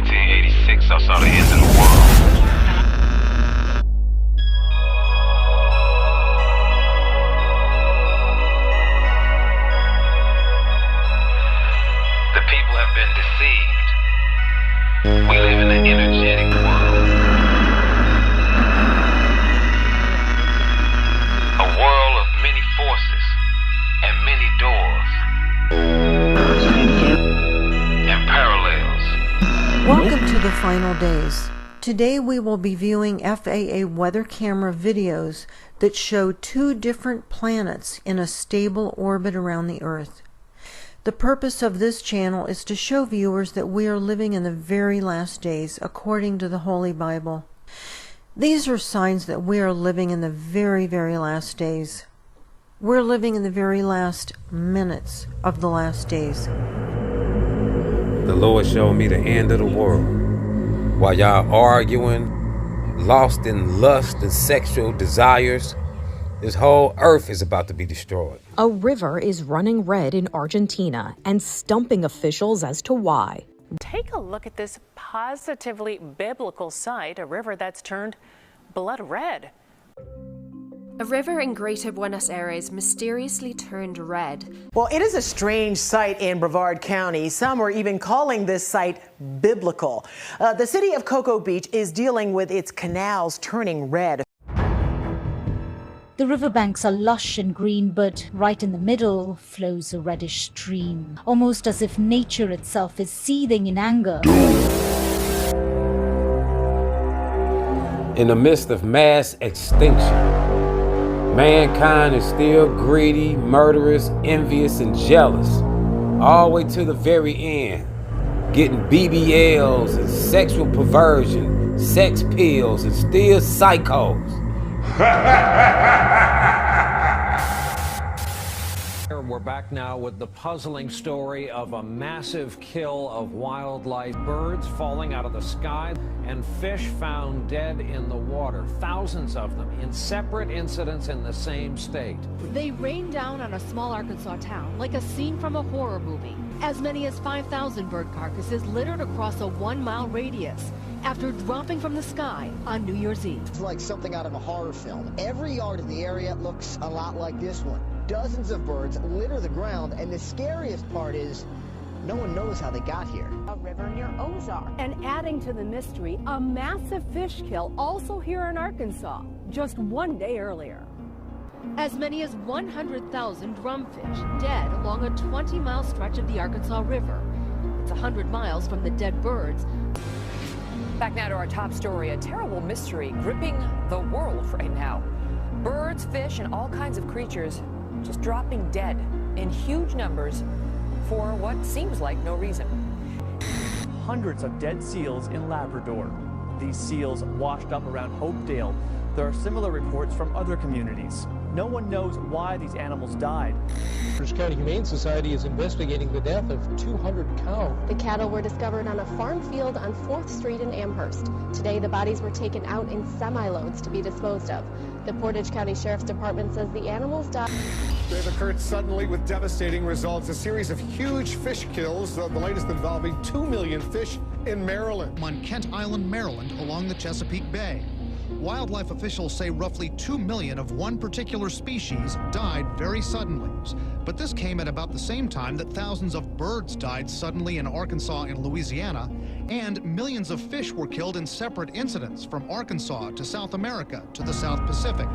1986, I saw the end of the world. The people have been deceived. We live in an energetic world. A world of many forces and many doors. And parallels. Welcome to the final days. Today we will be viewing FAA weather camera videos that show two different planets in a stable orbit around the Earth. The purpose of this channel is to show viewers that we are living in the very last days according to the Holy Bible. These are signs that we are living in the very, very last days. We're living in the very last minutes of the last days. The Lord showed me the end of the world. While y'all arguing, lost in lust and sexual desires, this whole earth is about to be destroyed. A river is running red in Argentina and stumping officials as to why. Take a look at this positively biblical sight, a river that's turned blood red. A river in Greater Buenos Aires mysteriously turned red. Well, it is a strange sight in Brevard County. Some are even calling this site biblical. The city of Cocoa Beach is dealing with its canals turning red. The riverbanks are lush and green, but right in the middle flows a reddish stream, almost as if nature itself is seething in anger. In the midst of mass extinction, mankind is still greedy, murderous, envious, and jealous, all the way to the very end, getting BBLs and sexual perversion, sex pills, and still psychos. We're back now with the puzzling story of a massive kill of wildlife, birds falling out of the sky, and fish found dead in the water, thousands of them in separate incidents in the same state. They rained down on a small Arkansas town like a scene from a horror movie. As many as 5,000 bird carcasses littered across a 1-mile radius after dropping from the sky on New Year's Eve. It's like something out of a horror film. Every yard in the area looks a lot like this one. Dozens of birds litter the ground, and the scariest part is no one knows how they got here. A river near Ozark. And adding to the mystery, a massive fish kill also here in Arkansas, just one day earlier. As many as 100,000 drumfish dead along a 20-mile stretch of the Arkansas River. It's 100 miles from the dead birds. Back now to our top story, a terrible mystery gripping the world right now. Birds, fish, and all kinds of creatures just dropping dead in huge numbers for what seems like no reason. Hundreds of dead seals in Labrador. These seals washed up around Hopedale. There are similar reports from other communities. No one knows why these animals died. Rutgers County Humane Society is investigating the death of 200 cows. The cattle were discovered on a farm field on 4th Street in Amherst. Today, the bodies were taken out in semi-loads to be disposed of. The Portage County Sheriff's Department says the animals died. They've occurred suddenly with devastating results. A series of huge fish kills, the latest involving 2 million fish in Maryland. On Kent Island, Maryland, along the Chesapeake Bay. Wildlife officials say roughly 2 million of one particular species died very suddenly. But this came at about the same time that thousands of birds died suddenly in Arkansas and Louisiana, and millions of fish were killed in separate incidents from Arkansas to South America to the South Pacific.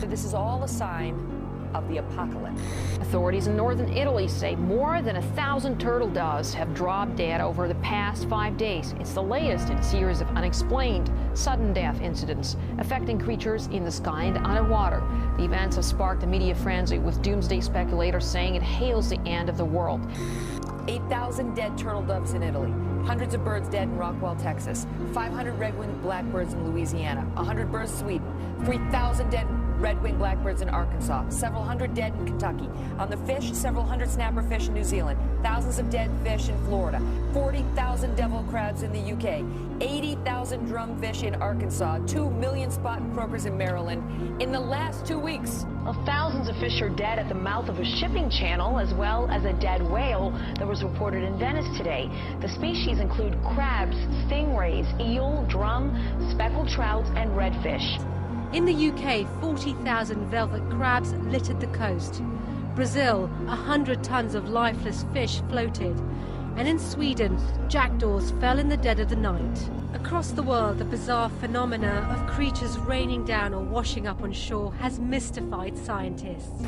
This is all a sign of the apocalypse. Authorities in northern Italy say more than 1,000 turtle doves have dropped dead over the past 5 days. It's the latest in a series of unexplained sudden death incidents affecting creatures in the sky and underwater. The events have sparked a media frenzy, with doomsday speculators saying it hails the end of the world. 8,000 dead turtle doves in Italy, hundreds of birds dead in Rockwell, Texas, 500 red-winged blackbirds in Louisiana, 100 birds in Sweden, 3,000 dead red-winged blackbirds in Arkansas, several hundred dead in Kentucky. On the fish, several hundred snapperfish in New Zealand, thousands of dead fish in Florida, 40,000 devil crabs in the UK, 80,000 drumfish in Arkansas, 2 million spotted croakers in Maryland in the last 2 weeks. Well, thousands of fish are dead at the mouth of a shipping channel, as well as a dead whale that was reported in Venice today. The species include crabs, stingrays, eel, drum, speckled trouts, and redfish. In the UK, 40,000 velvet crabs littered the coast. Brazil, 100 tons of lifeless fish floated. And in Sweden, jackdaws fell in the dead of the night. Across the world, the bizarre phenomena of creatures raining down or washing up on shore has mystified scientists.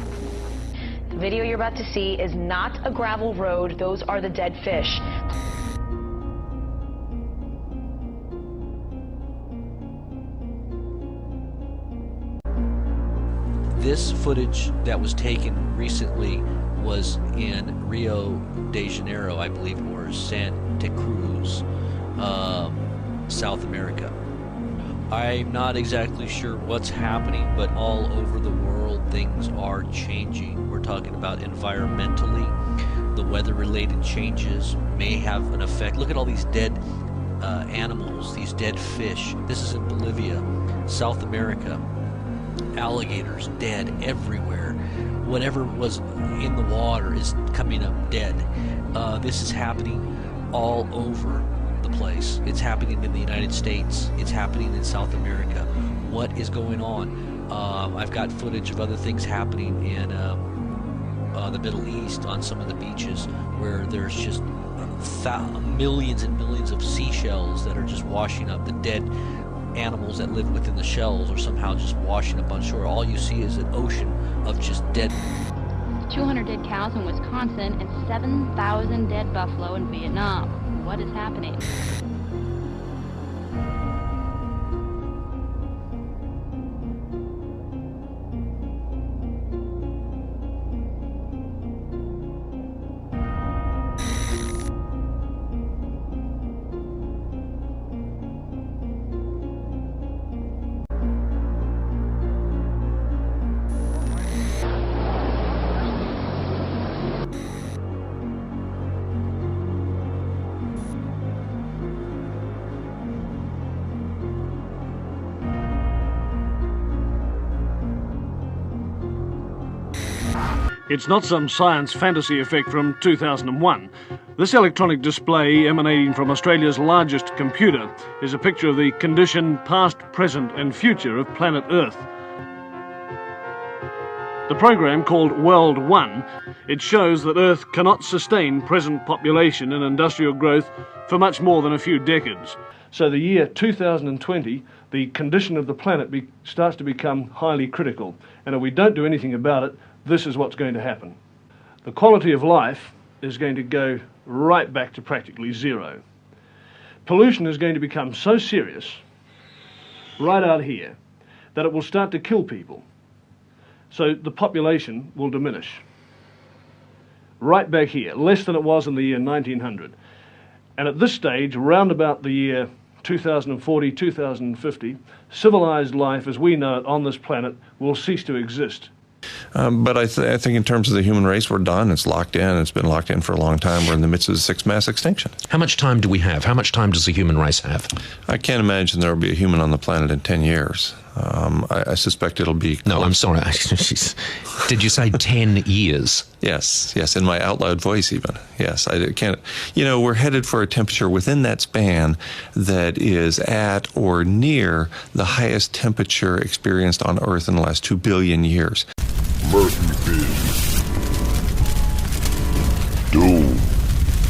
The video you're about to see is not a gravel road. Those are the dead fish. This footage that was taken recently was in Rio de Janeiro, I believe, or Santa Cruz, South America. I'm not exactly sure what's happening, but all over the world things are changing. We're talking about environmentally, the weather-related changes may have an effect. Look at all these dead animals, these dead fish. This is in Bolivia, South America. Alligators dead everywhere. Whatever was in the water is coming up dead. This is happening all over the place. It's happening in the United States. It's happening in South America. What is going on? I've got footage of other things happening in the Middle East on some of the beaches where there's just millions and millions of seashells that are just washing up. The dead animals that live within the shells are somehow just washing up on shore. All you see is an ocean of just dead. 200 dead cows in Wisconsin and 7,000 dead buffalo in Vietnam. What is happening? It's not some science fantasy effect from 2001. This electronic display emanating from Australia's largest computer is a picture of the condition, past, present and future of planet Earth. The program, called World 1, it shows that Earth cannot sustain present population and industrial growth for much more than a few decades. So the year 2020, the condition of the planet starts to become highly critical. And if we don't do anything about it, this is what's going to happen. The quality of life is going to go right back to practically zero. Pollution is going to become so serious, right out here, that it will start to kill people. So the population will diminish. Right back here, less than it was in the year 1900. And at this stage, around about the year 2040, 2050, civilized life as we know it on this planet will cease to exist. But I think in terms of the human race, we're done. It's locked in. It's been locked in for a long time. We're in the midst of the sixth mass extinction. How much time do we have? How much time does the human race have? I can't imagine there will be a human on the planet in 10 years. I suspect it'll be... No, I'm sorry. Did you say 10 years? Yes, in my out loud voice even. Yes, I can't... You know, we're headed for a temperature within that span that is at or near the highest temperature experienced on Earth in the last 2 billion years. Murphy Biz.